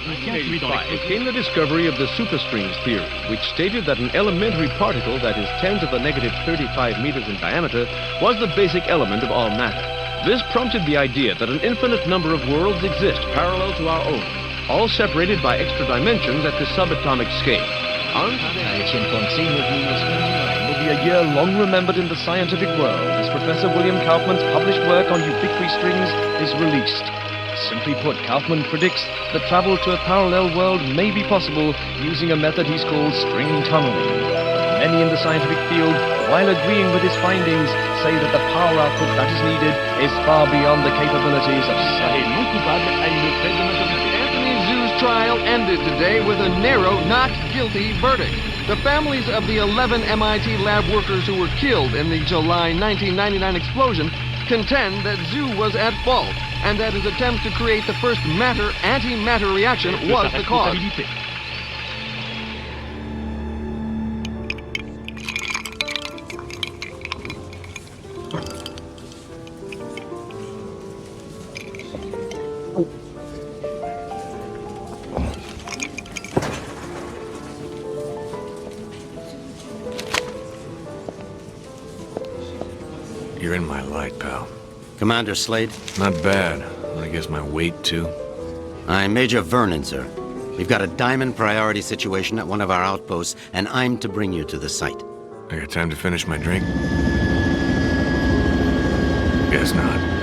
1985 came the discovery of the superstrings theory, which stated that an elementary particle that is 10 to the negative 35 meters in diameter was the basic element of all matter. This prompted the idea that an infinite number of worlds exist parallel to our own, all separated by extra dimensions at the subatomic scale. Will be a year long remembered in the scientific world as Professor William Kaufman's published work on ubiquitary strings is released. Simply put, Kaufman predicts that travel to a parallel world may be possible using a method he's called string tunneling. Many in the scientific field, while agreeing with his findings, say that the power output that is needed is far beyond the capabilities of science. Anthony Zhu's trial ended today with a narrow not guilty verdict. The families of the 11 MIT lab workers who were killed in the July 1999 explosion contend that Zhu was at fault and that his attempt to create the first matter-antimatter reaction was the cause. You're in my light, pal. Commander Slade? Not bad. I guess my weight, too. I'm Major Vernon, sir. We've got a diamond priority situation at one of our outposts, and I'm to bring you to the site. I got time to finish my drink? Guess not.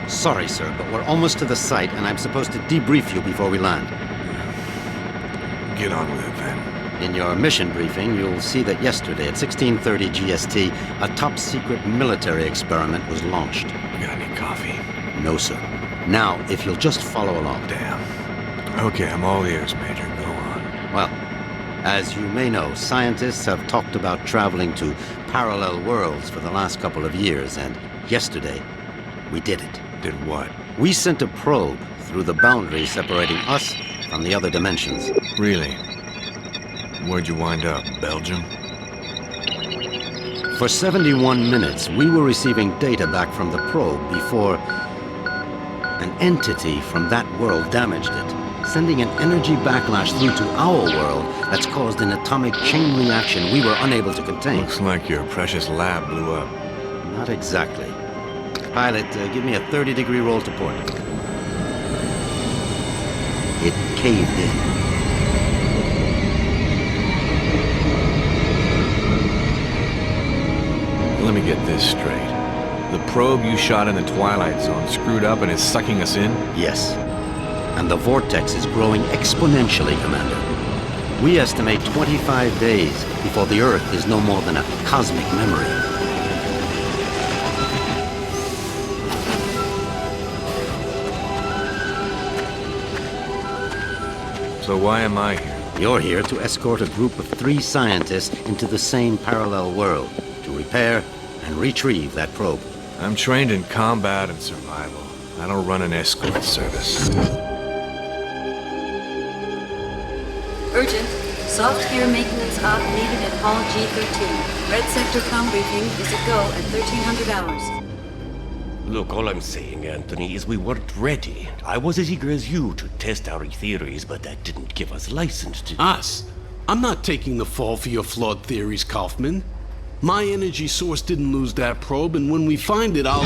Sorry, sir, but we're almost to the site, and I'm supposed to debrief you before we land. Get on with it, then. In your mission briefing, you'll see that yesterday at 16:30 GST, a top-secret military experiment was launched. You got any coffee? No, sir. Now, if you'll just follow along. Damn. Okay, I'm all ears, Major. Go on. Well, as you may know, scientists have talked about traveling to parallel worlds for the last couple of years, and yesterday, we did it. Did what? We sent a probe through the boundary separating us from the other dimensions. Really? Where'd you wind up? Belgium? For 71 minutes, we were receiving data back from the probe before an entity from that world damaged it, sending an energy backlash through to our world that's caused an atomic chain reaction we were unable to contain. Looks like your precious lab blew up. Not exactly. Pilot, give me a 30-degree roll to port. It caved in. Let me get this straight. The probe you shot in the Twilight Zone screwed up and is sucking us in? Yes. And the vortex is growing exponentially, Commander. We estimate 25 days before the Earth is no more than a cosmic memory. So why am I here? You're here to escort a group of 3 scientists into the same parallel world to repair and retrieve that probe. I'm trained in combat and survival. I don't run an escort service. Urgent. Soft gear maintenance op needed at Hall G13. Red sector com briefing is a go at 1300 hours. Look, all I'm saying, Anthony, is we weren't ready. I was as eager as you to test our theories, but that didn't give us license to... Us? I'm not taking the fall for your flawed theories, Kaufman. My energy source didn't lose that probe, and when we find it, I'll...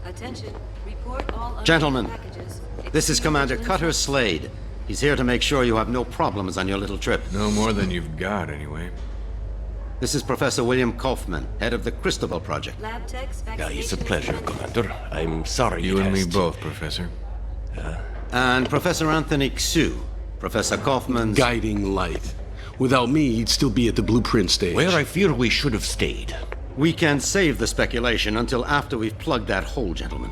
Attention. Report all Gentlemen, packages. this is Commander Cutter Slade. He's here to make sure you have no problems on your little trip. No more than you've got, anyway. This is Professor William Kaufman, head of the Cristobal Project. Lab techs, Yeah, it's a vaccination pleasure, and- Commander. I'm sorry You it and me has to- both, Professor. And Professor Anthony Xu, Professor Kaufman's... Guiding light. Without me, he'd still be at the blueprint stage. Where I fear we should have stayed. We can save the speculation until after we've plugged that hole, gentlemen.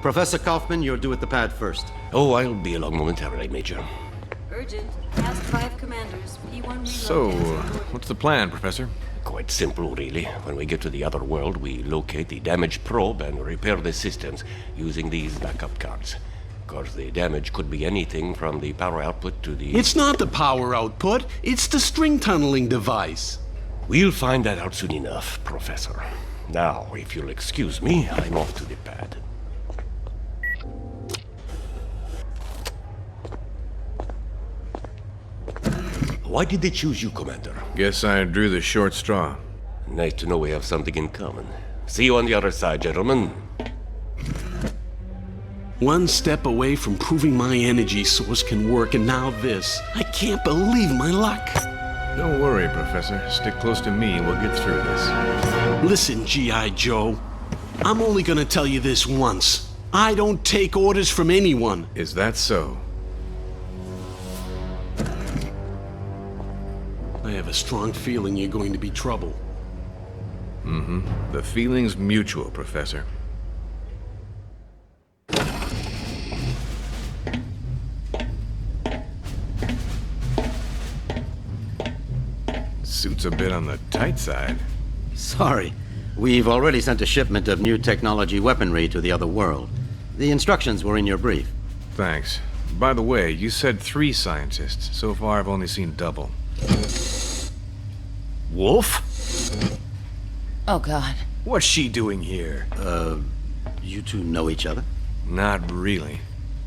Professor Kaufman, you're due at the pad first. Oh, I'll be along momentarily, Major. Urgent. Task 5 commanders. P1 reload. So, what's the plan, Professor? Quite simple, really. When we get to the other world, we locate the damaged probe and repair the systems using these backup cards. Of course, the damage could be anything from the power output to the... It's not the power output, it's the string tunneling device. We'll find that out soon enough, Professor. Now, if you'll excuse me, I'm off to the pad. Why did they choose you, Commander? Guess I drew the short straw. Nice to know we have something in common. See you on the other side, gentlemen. One step away from proving my energy source can work, and now this. I can't believe my luck. Don't worry, Professor. Stick close to me and we'll get through this. Listen, G.I. Joe. I'm only gonna tell you this once. I don't take orders from anyone. Is that so? I have a strong feeling you're going to be trouble. Mm-hmm. The feeling's mutual, Professor. Suit's a bit on the tight side. Sorry. We've already sent a shipment of new technology weaponry to the other world. The instructions were in your brief. Thanks. By the way, you said 3 scientists. So far, I've only seen double. Wolf? Oh, God. What's she doing here? You two know each other? Not really.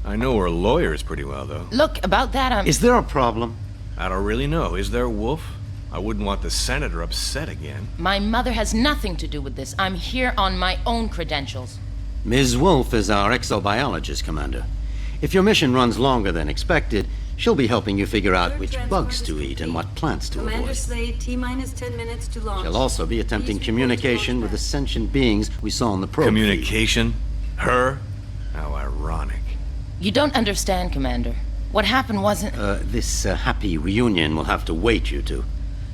I know her lawyers pretty well, though. Look, about that, Is there a problem? I don't really know. Is there, Wolf? I wouldn't want the senator upset again. My mother has nothing to do with this. I'm here on my own credentials. Ms. Wolf is our exobiologist, Commander. If your mission runs longer than expected, she'll be helping you figure out which bugs to eat and what plants to Commander avoid. Slade, T-minus 10 minutes to launch. She'll also be attempting Please report to communication launch with the pad. sentient beings we saw in the probe. Communication? Her? How ironic. You don't understand, Commander. What happened wasn't... This happy reunion will have to wait, you two.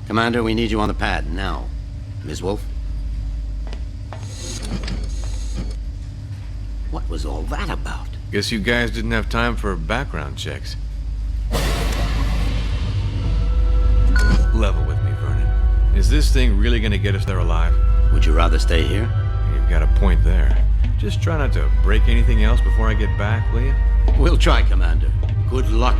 Commander, we need you on the pad now. Ms. Wolf? What was all that about? Guess you guys didn't have time for background checks. Level with me, Vernon. Is this thing really gonna get us there alive? Would you rather stay here? You've got a point there. Just try not to break anything else before I get back, will you? We'll try, Commander. Good luck.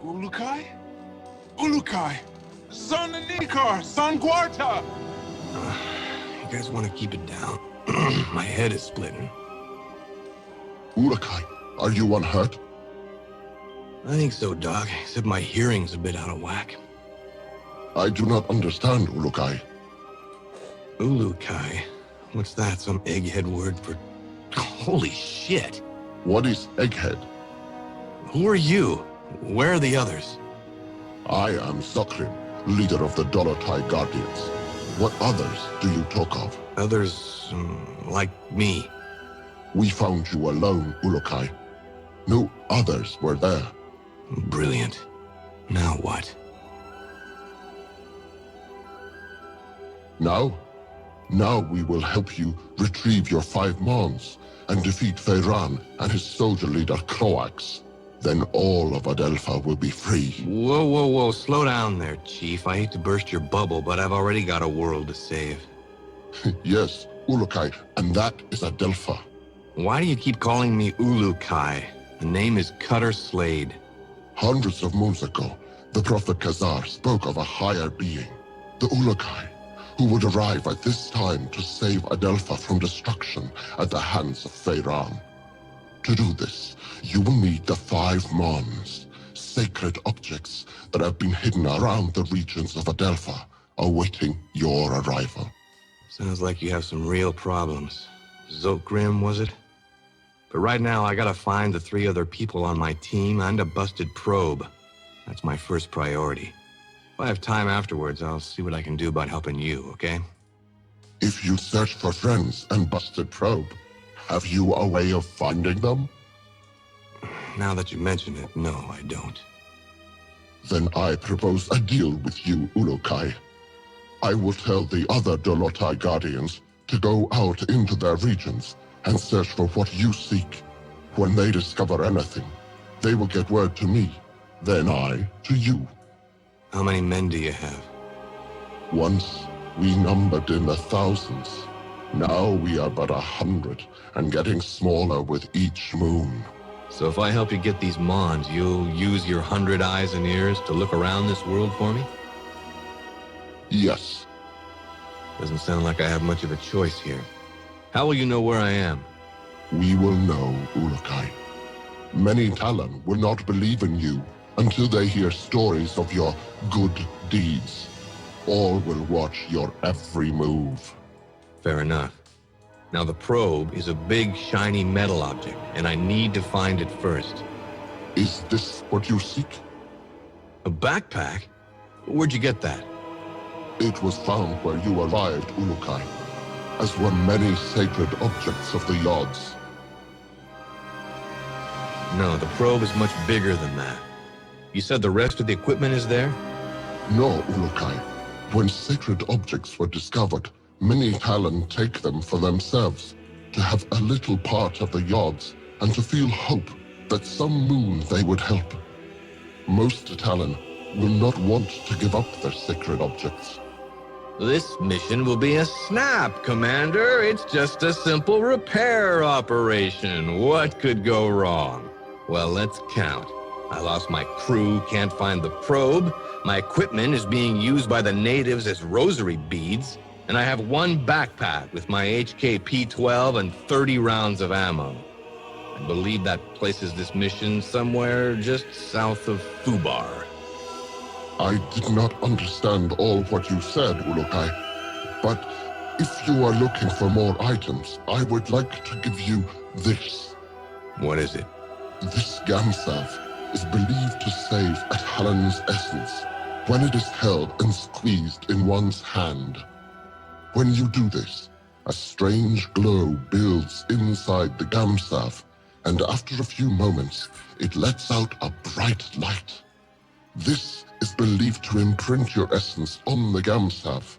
Ulukai? Ulukai! Son Nikar! Son quarta! You guys want to keep it down? My head is splitting. Ulukai, are you unhurt? I think so, Doc, except my hearing's a bit out of whack. I do not understand, Ulukai. Ulukai? What's that, some egghead word for... Holy shit! What is egghead? Who are you? Where are the others? I am Zokrim, leader of the Dolotai Guardians. What others do you talk of? Others, like me. We found you alone, Ulukai. No others were there. Brilliant. Now what? Now? Now we will help you retrieve your 5 Mons and defeat Feyran and his soldier leader Croax. then all of Adelpha will be free. Whoa, whoa, whoa. Slow down there, Chief. I hate to burst your bubble, but I've already got a world to save. Yes, Ulukai, and that is Adelpha. Why do you keep calling me Ulukai? The name is Cutter Slade. Hundreds of moons ago, the Prophet Khazar spoke of a higher being, the Ulukai, who would arrive at this time to save Adelpha from destruction at the hands of Feyran. To do this, you will need the 5 Mons, sacred objects that have been hidden around the regions of Adelpha, awaiting your arrival. Sounds like you have some real problems. Zokgrim, was it? But right now, I gotta find the 3 other people on my team and a busted probe. That's my first priority. If I have time afterwards, I'll see what I can do about helping you, okay? If you search for friends and busted probe, have you a way of finding them? Now that you mention it, no, I don't. Then I propose a deal with you, Ulukai. I will tell the other Dolotai Guardians to go out into their regions and search for what you seek. When they discover anything, they will get word to me, then I to you. How many men do you have? Once, we numbered in the thousands. Now we are but 100, and getting smaller with each moon. So if I help you get these Mons, you'll use your 100 eyes and ears to look around this world for me? Yes. Doesn't sound like I have much of a choice here. How will you know where I am? We will know, Ulukai. Many Talon will not believe in you until they hear stories of your good deeds. All will watch your every move. Fair enough. Now the probe is a big, shiny metal object, and I need to find it first. Is this what you seek? A backpack? Where'd you get that? It was found where you arrived, Ulukai, as were many sacred objects of the Yods. No, the probe is much bigger than that. You said the rest of the equipment is there? No, Ulukai. When sacred objects were discovered, many Talon take them for themselves, to have a little part of the Yods, and to feel hope that some moon they would help. Most Talon will not want to give up their sacred objects. This mission will be a snap, Commander. It's just a simple repair operation. What could go wrong? Well, let's count. I lost my crew, can't find the probe. My equipment is being used by the natives as rosary beads. And I have 1 backpack with my HK-P12 and 30 rounds of ammo. I believe that places this mission somewhere just south of Fubar. I did not understand all what you said, Ulukai, but if you are looking for more items, I would like to give you this. What is it? This Gamsav is believed to save a Talon's essence when it is held and squeezed in one's hand. When you do this, a strange glow builds inside the Gamsav, and after a few moments, it lets out a bright light. This is believed to imprint your essence on the Gamsav,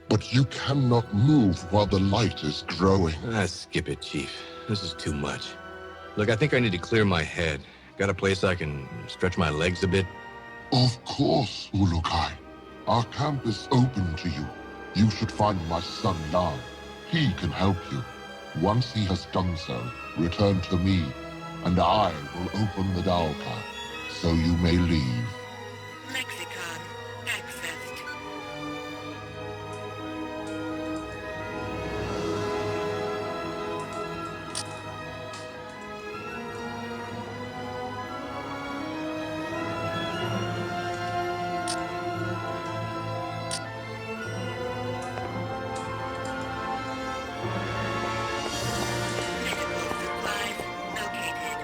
but you cannot move while the light is growing. Skip it, Chief. This is too much. Look, I think I need to clear my head. Got a place I can stretch my legs a bit? Of course, Ulukai. Our camp is open to you. You should find my son Lan. He can help you. Once he has done so, return to me, and I will open the Dalka, so you may leave. Lexicon accessed. Medical supplies located.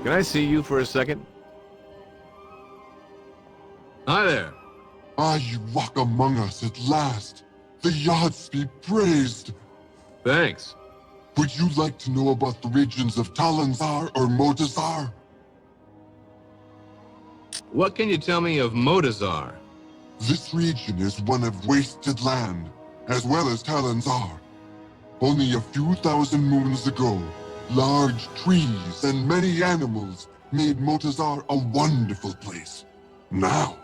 Can I see you for a second? Hi there. Ah, you walk among us at last. The Yads be praised. Thanks. Would you like to know about the regions of Talanzar or Motazar? What can you tell me of Motazar? This region is one of wasted land, as well as Talanzar. Only a few thousand moons ago, large trees and many animals made Motazar a wonderful place. Now,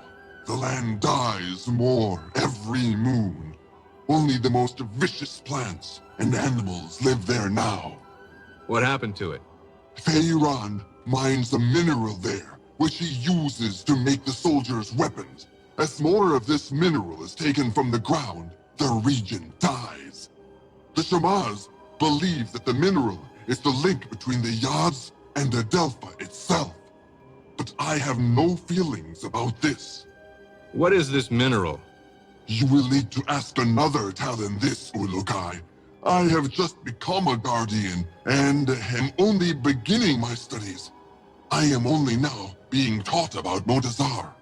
the land dies more every moon. Only the most vicious plants and animals live there now. What happened to it? Feyran mines a mineral there, which he uses to make the soldiers' weapons. As more of this mineral is taken from the ground, the region dies. The Shamars believe that the mineral is the link between the Yads and Adelpha itself. But I have no feelings about this. What is this mineral? You will need to ask another Talon this, Ulukai. I have just become a guardian and am only beginning my studies. I am only now being taught about Motazar.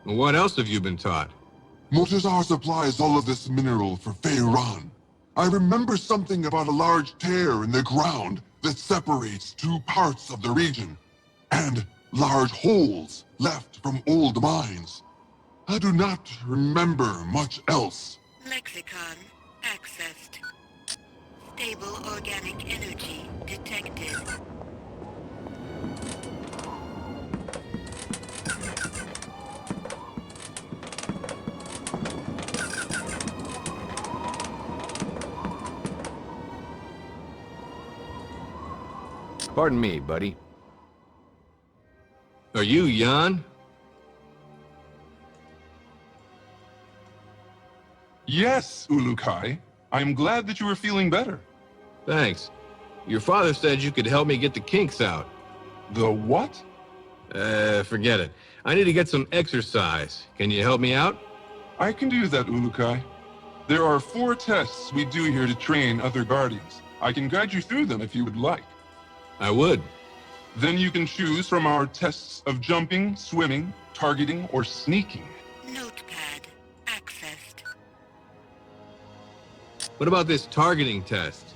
What else have you been taught? Motazar supplies all of this mineral for Feyran. I remember something about a large tear in the ground that separates two parts of the region, and large holes left from old mines. I do not remember much else. Lexicon accessed. Stable organic energy detected. Pardon me, buddy. Are you Jan? Yes, Ulukai. I'm glad that you are feeling better. Thanks. Your father said you could help me get the kinks out. The what? Forget it. I need to get some exercise. Can you help me out? I can do that, Ulukai. There are 4 tests we do here to train other guardians. I can guide you through them if you would like. I would. Then you can choose from our tests of jumping, swimming, targeting, or sneaking. Notepad accessed. What about this targeting test?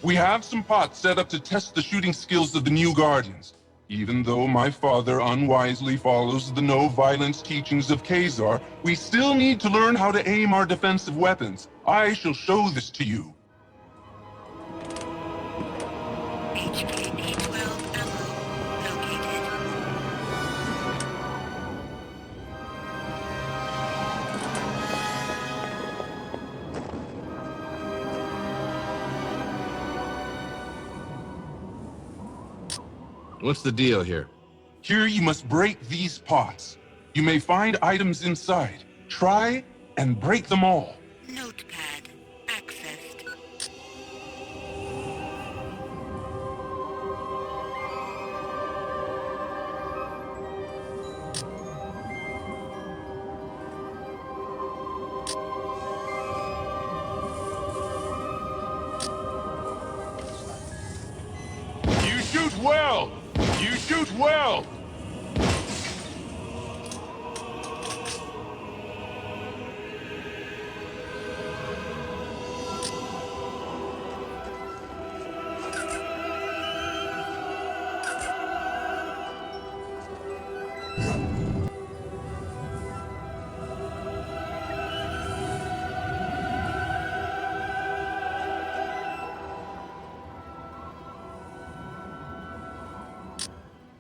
We have some pots set up to test the shooting skills of the new guardians. Even though my father unwisely follows the no-violence teachings of Khazar, we still need to learn how to aim our defensive weapons. I shall show this to you. HKP-12 ammo located. What's the deal here? Here you must break these pots. You may find items inside. Try and break them all. Notepad accessed. You shoot well! You shoot well!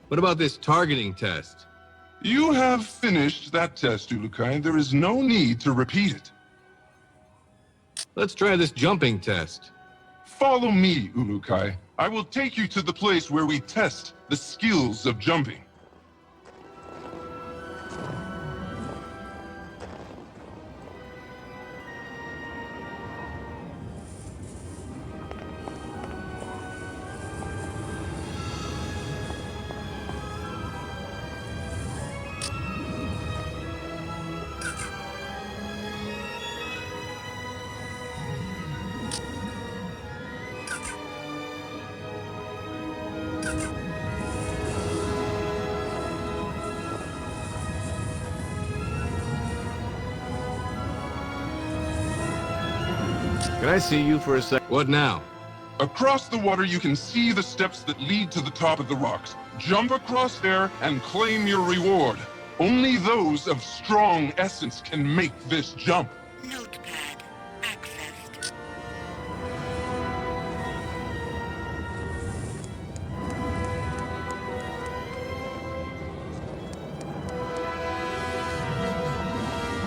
What about this targeting test? You have finished that test, Ulukai. There is no need to repeat it. Let's try this jumping test. Follow me, Ulukai. I will take you to the place where we test the skills of jumping. Can I see you for a sec? What now? Across the water, you can see the steps that lead to the top of the rocks. Jump across there and claim your reward. Only those of strong essence can make this jump. Notepad accessed.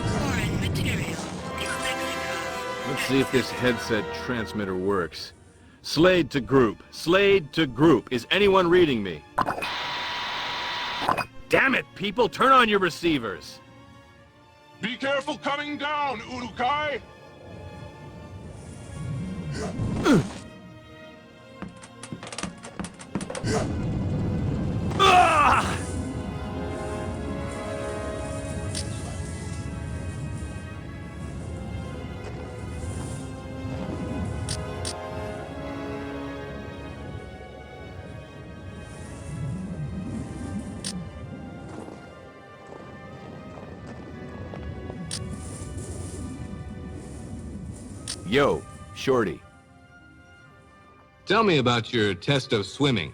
Foreign material. Dyslexica. Let's see if this headset transmitter works. Slade to group. Slade to group. Is anyone reading me? Damn it, people! Turn on your receivers! Be careful coming down, Urukai! Ah! Yo, Shorty. Tell me about your test of swimming.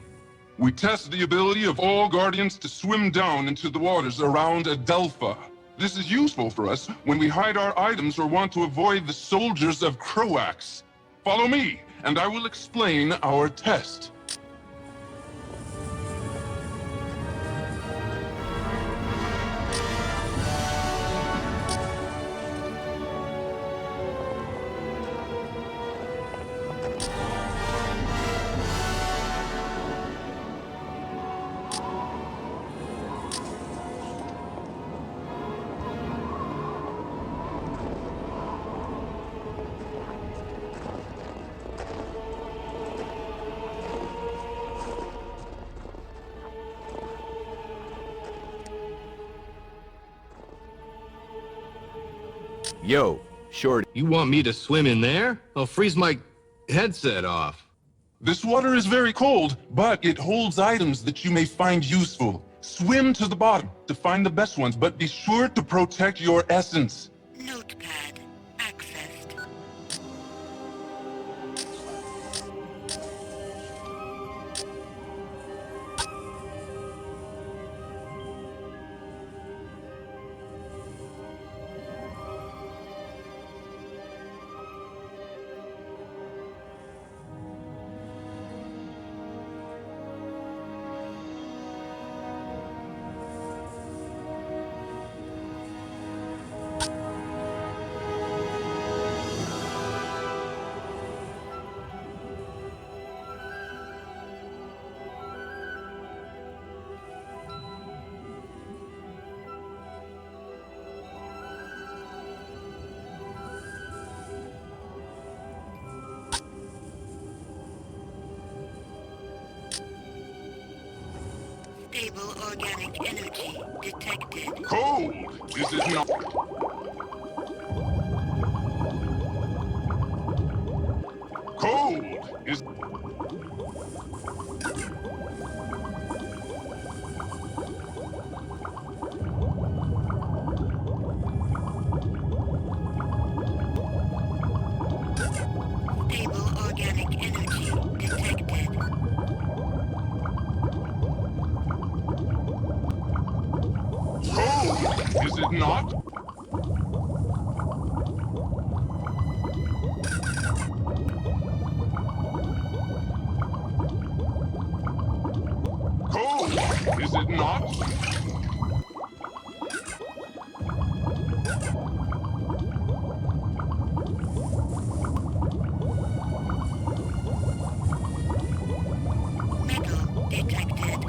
We test the ability of all Guardians to swim down into the waters around Adelpha. This is useful for us when we hide our items or want to avoid the soldiers of Croax. Follow me, and I will explain our test. Yo, Shorty. You want me to swim in there? I'll freeze my headset off. This water is very cold, but it holds items that you may find useful. Swim to the bottom to find the best ones, but be sure to protect your essence. Notepad accessed. Stable organic energy detected. Cold! This is not... Cold is... Stable organic energy detected. Cold! Is it not? Cold! Is it not? Metal detected.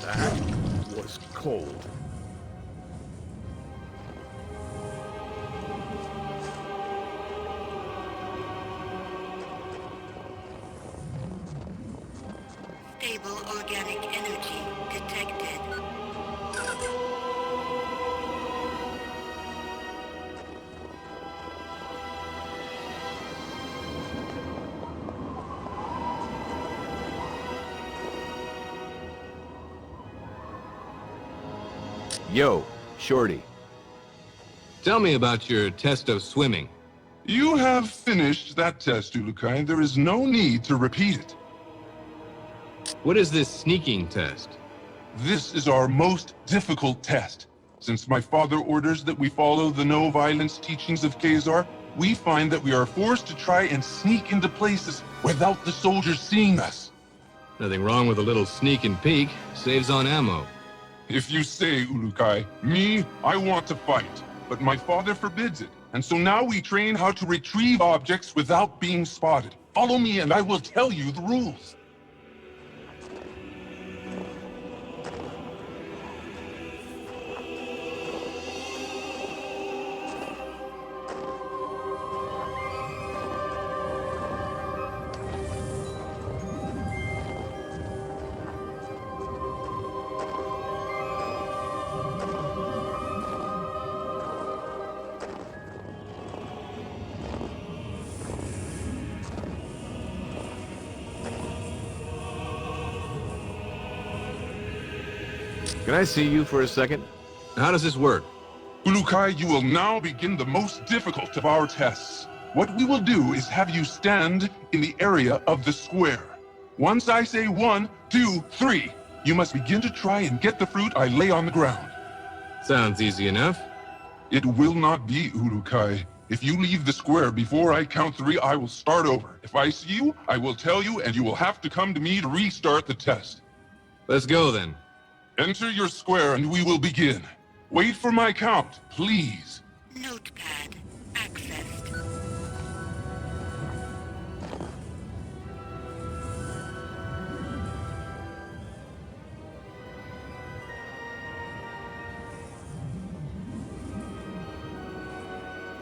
That was cold. Stable organic energy detected. Yo, Shorty. Tell me about your test of swimming. You have finished that test, Ulukai. There is no need to repeat it. What is this sneaking test? This is our most difficult test. Since my father orders that we follow the no-violence teachings of Khazar, we find that we are forced to try and sneak into places without the soldiers seeing us. Nothing wrong with a little sneak and peek. Saves on ammo. If you say, Ulukai, me, I want to fight, but my father forbids it. And so now we train how to retrieve objects without being spotted. Follow me and I will tell you the rules. Can I see you for a second? How does this work? Ulukai, you will now begin the most difficult of our tests. What we will do is have you stand in the area of the square. Once I say 1, 2, 3, you must begin to try and get the fruit I lay on the ground. Sounds easy enough. It will not be, Ulukai. If you leave the square before I count 3, I will start over. If I see you, I will tell you, and you will have to come to me to restart the test. Let's go then. Enter your square and we will begin. Wait for my count, please. Notepad accessed.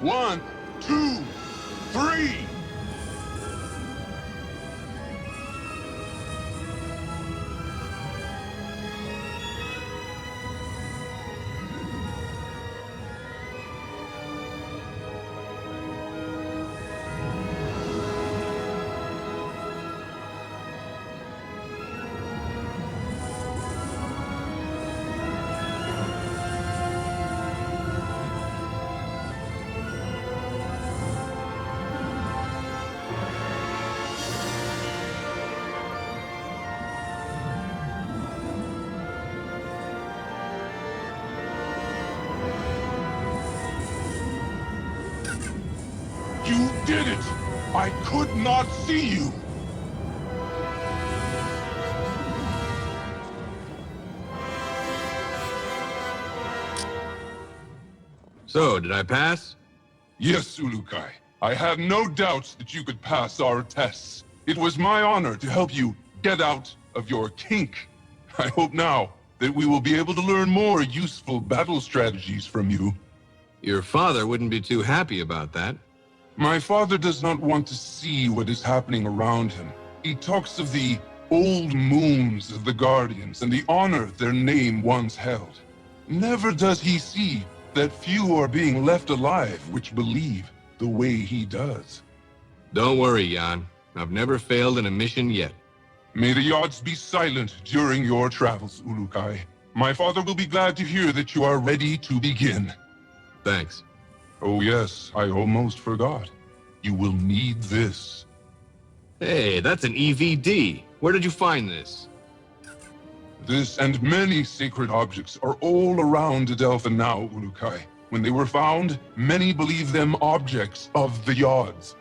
One, 2, 3. You did it! I could not see you! So, did I pass? Yes, Ulukai. I have no doubts that you could pass our tests. It was my honor to help you get out of your kink. I hope now that we will be able to learn more useful battle strategies from you. Your father wouldn't be too happy about that. My father does not want to see what is happening around him. He talks of the old moons of the Guardians and the honor their name once held. Never does he see that few are being left alive which believe the way he does. Don't worry, Jan. I've never failed in a mission yet. May the odds be silent during your travels, Ulukai. My father will be glad to hear that you are ready to begin. Thanks. Oh yes, I almost forgot. You will need this. Hey, that's an EVD. Where did you find this? This and many sacred objects are all around Adelpha now, Ulukai. When they were found, many believe them objects of the Yods.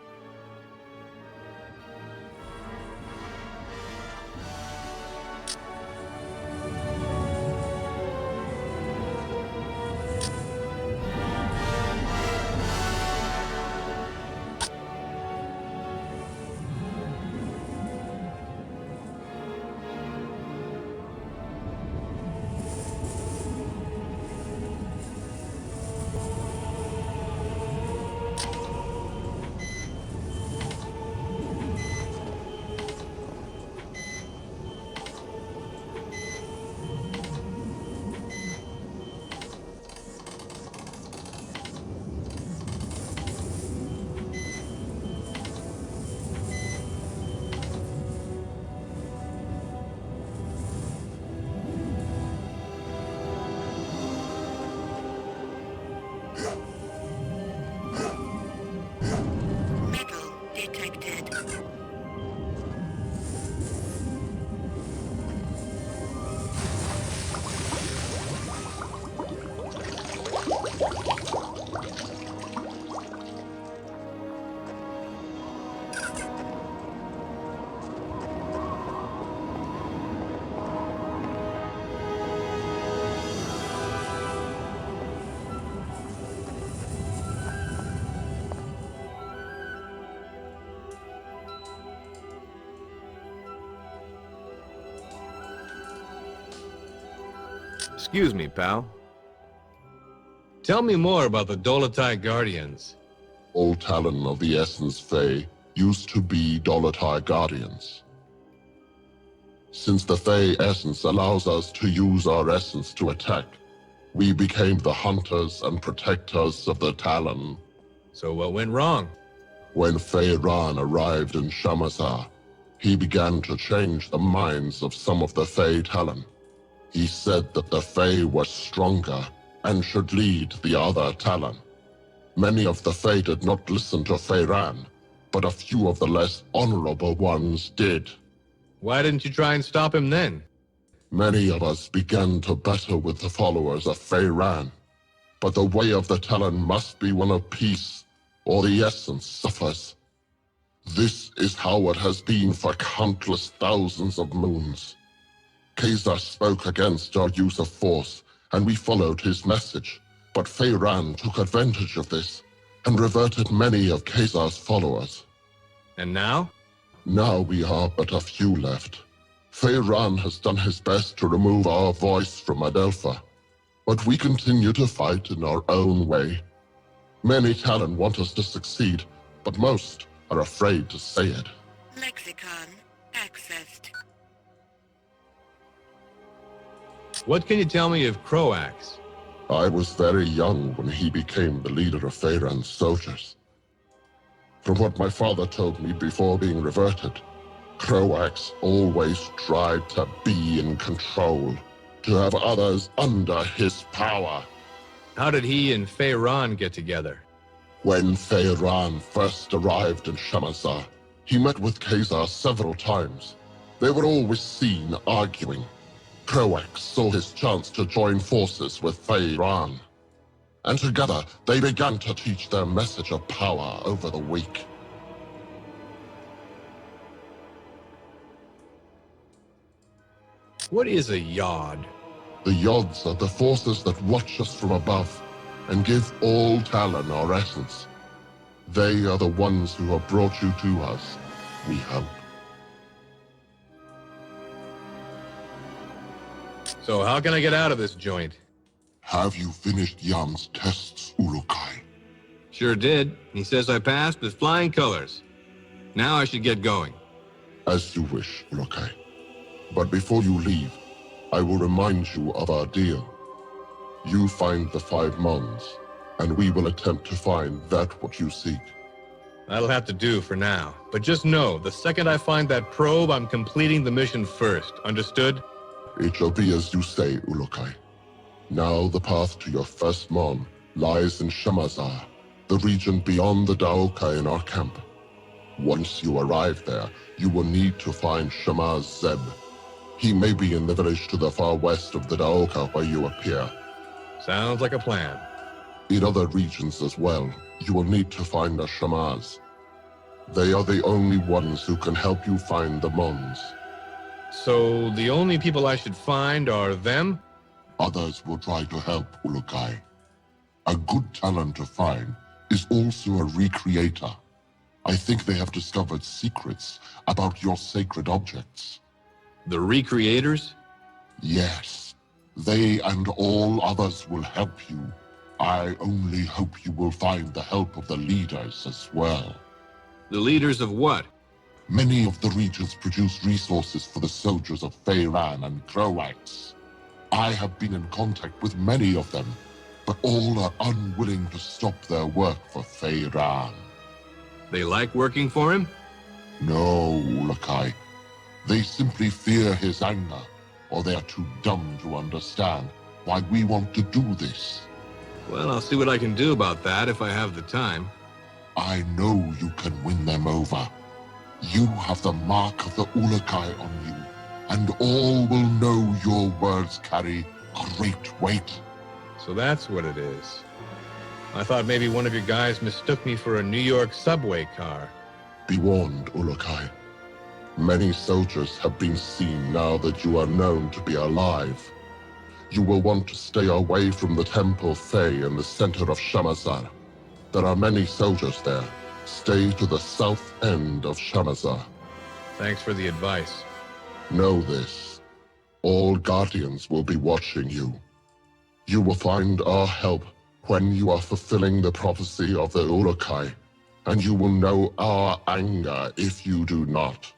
Excuse me, pal. Tell me more about the Dolotai Guardians. All Talon of the Essence Fae used to be Dolotai Guardians. Since the Fae Essence allows us to use our essence to attack, we became the hunters and protectors of the Talon. So what went wrong? When Feyran arrived in Shamazar, he began to change the minds of some of the Fae Talon. He said that the Fae were stronger and should lead the other Talon. Many of the Fae did not listen to Feyran, but a few of the less honorable ones did. Why didn't you try and stop him then? Many of us began to battle with the followers of Feyran, but the way of the Talon must be one of peace, or the essence suffers. This is how it has been for countless thousands of moons. Khazar spoke against our use of force, and we followed his message, but Feyran took advantage of this, and reverted many of Khazar's followers. And now? Now we are but a few left. Feyran has done his best to remove our voice from Adelpha, but we continue to fight in our own way. Many Talon want us to succeed, but most are afraid to say it. Lexicon accessed. What can you tell me of Croax? I was very young when he became the leader of Feyran's soldiers. From what my father told me before being reverted, Croax always tried to be in control, to have others under his power. How did he and Feyran get together? When Feyran first arrived in Shamazar, he met with Khazar several times. They were always seen arguing. Croax saw his chance to join forces with Feyran, and together they began to teach their message of power over the weak. What is a Yod? The Yods are the forces that watch us from above and give all Talon our essence. They are the ones who have brought you to us, we hope. So how can I get out of this joint? Have you finished Yam's tests, Ulukai? Sure did. He says I passed with flying colors. Now I should get going. As you wish, Ulukai. But before you leave, I will remind you of our deal. You find the 5 Mons, and we will attempt to find that what you seek. That'll have to do for now. But just know, the second I find that probe, I'm completing the mission first. Understood? It shall be as you say, Ulukai. Now the path to your first Mon lies in Shamazar, the region beyond the Daoka in our camp. Once you arrive there, you will need to find Shamaz Zeb. He may be in the village to the far west of the Daoka where you appear. Sounds like a plan. In other regions as well, you will need to find a Shamaz. They are the only ones who can help you find the Mons. So the only people I should find are them? Others will try to help, Ulukai. A good talent to find is also a recreator. I think they have discovered secrets about your sacred objects. The recreators? Yes. They and all others will help you. I only hope you will find the help of the leaders as well. The leaders of what? Many of the regions produce resources for the soldiers of Feyran and Croax. I have been in contact with many of them, but all are unwilling to stop their work for Feyran. They like working for him? No, Ulukai. They simply fear his anger, or they are too dumb to understand why we want to do this. Well, I'll see what I can do about that if I have the time. I know you can win them over. You have the mark of the Ulukai on you, and all will know your words carry great weight. So that's what it is. I thought maybe one of your guys mistook me for a New York subway car. Be warned, Ulukai. Many soldiers have been seen now that you are known to be alive. You will want to stay away from the Temple Fae in the center of Shamazar. There are many soldiers there. Stay to the south end of Shamazar. Thanks for the advice. Know this. All Guardians will be watching you. You will find our help when you are fulfilling the prophecy of the Urukai, and you will know our anger if you do not.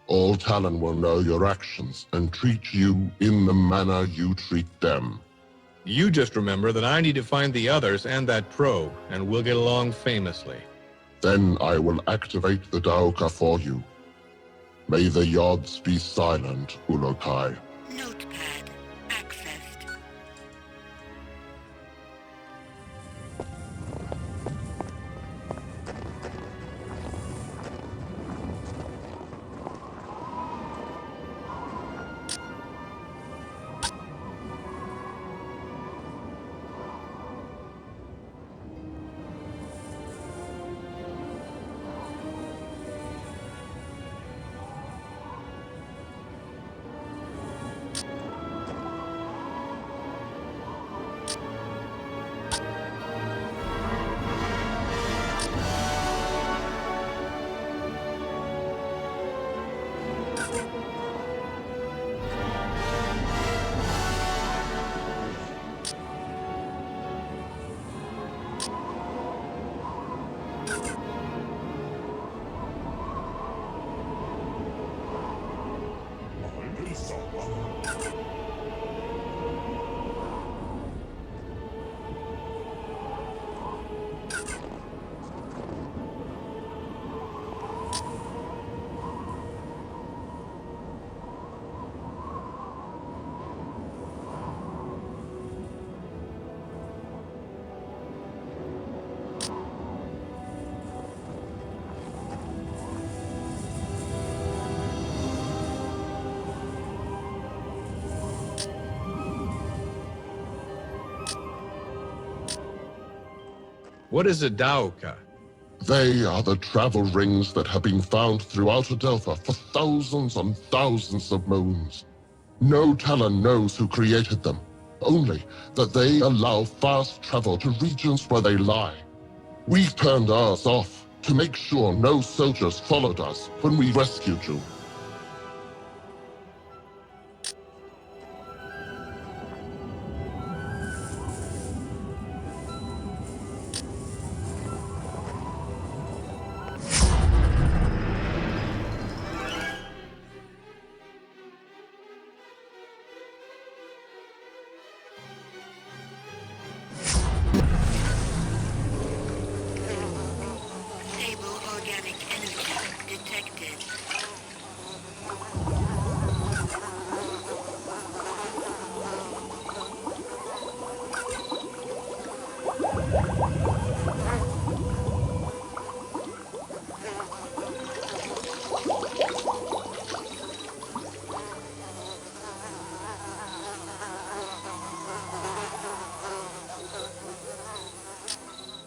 All Talon will know your actions and treat you in the manner you treat them. You just remember that I need to find the others and that probe, and we'll get along famously. Then I will activate the Daoka for you. May the Yods be silent, Urukai. Notepad accessed. What is a Daoka? They are the travel rings that have been found throughout Adelpha for thousands and thousands of moons. No Talon knows who created them, only that they allow fast travel to regions where they lie. We turned ours off to make sure no soldiers followed us when we rescued you. Stable organic energy detected.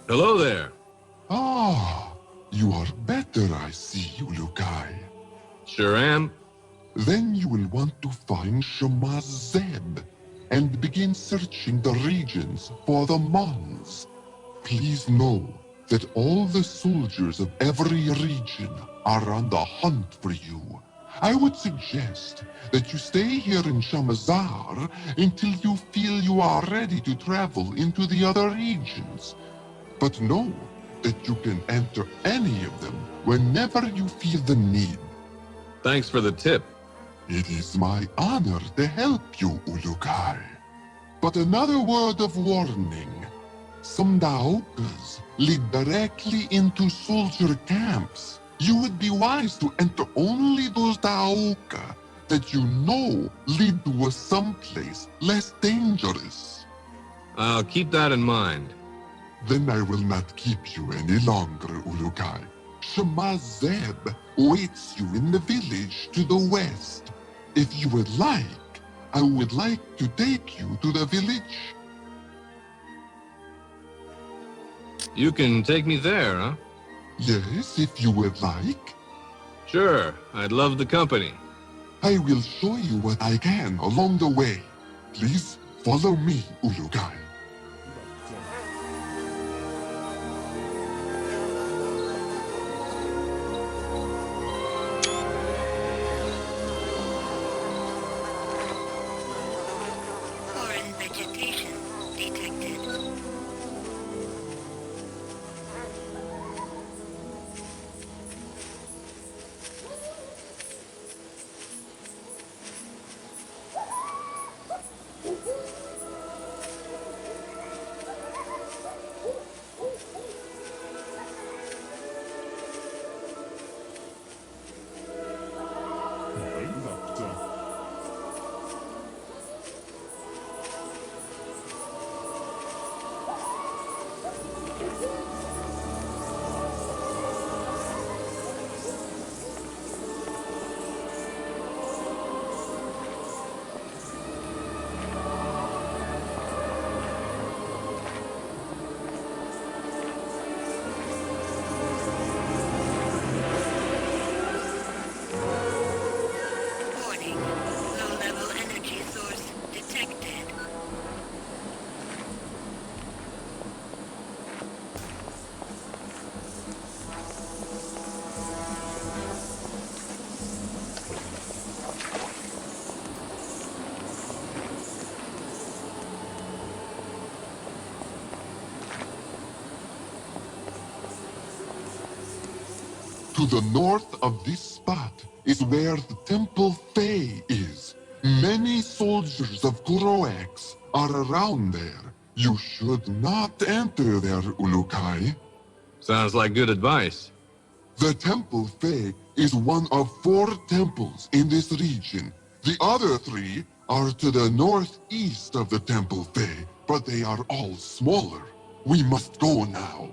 Hello there. Ah, you are better, I see, Urukai. Sure am. Then you will want to find Shemaz Zeb and begin searching the regions for the Mons. Please know that all the soldiers of every region are on the hunt for you. I would suggest that you stay here in Shamazar until you feel you are ready to travel into the other regions. But know that you can enter any of them whenever you feel the need. Thanks for the tip. It is my honor to help you, Urukai. But another word of warning. Some Daokas lead directly into soldier camps. You would be wise to enter only those Daoka that you know lead to a someplace less dangerous. I'll keep that in mind. Then I will not keep you any longer, Urukai. Shemaz Zeb waits you in the village to the west. If you would like, I would like to take you to the village. You can take me there, huh? Yes, if you would like. Sure, I'd love the company. I will show you what I can along the way. Please follow me, Urukai. Foreign vegetation To the north of this spot is where the Temple Fae is. Many soldiers of Kuroax are around there. You should not enter there, Ulukai. Sounds like good advice. The Temple Fae is one of 4 temples in this region. The other 3 are to the northeast of the Temple Fae, but they are all smaller. We must go now.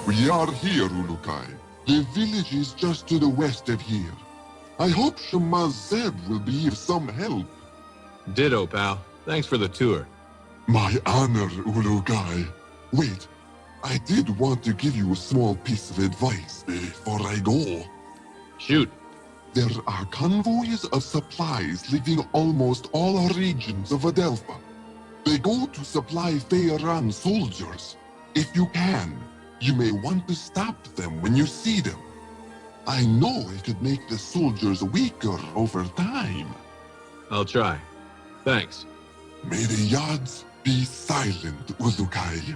We are here, Ulukai. The village is just to the west of here. I hope Shemaz Zeb will be of some help. Ditto, pal. Thanks for the tour. My honor, Ulukai. Wait, I did want to give you a small piece of advice before I go. Shoot. There are convoys of supplies leaving almost all regions of Adelpha. They go to supply Feyran soldiers. If you can, you may want to stop them when you see them. I know it could make the soldiers weaker over time. I'll try. Thanks. May the Yads be silent, Ulukai.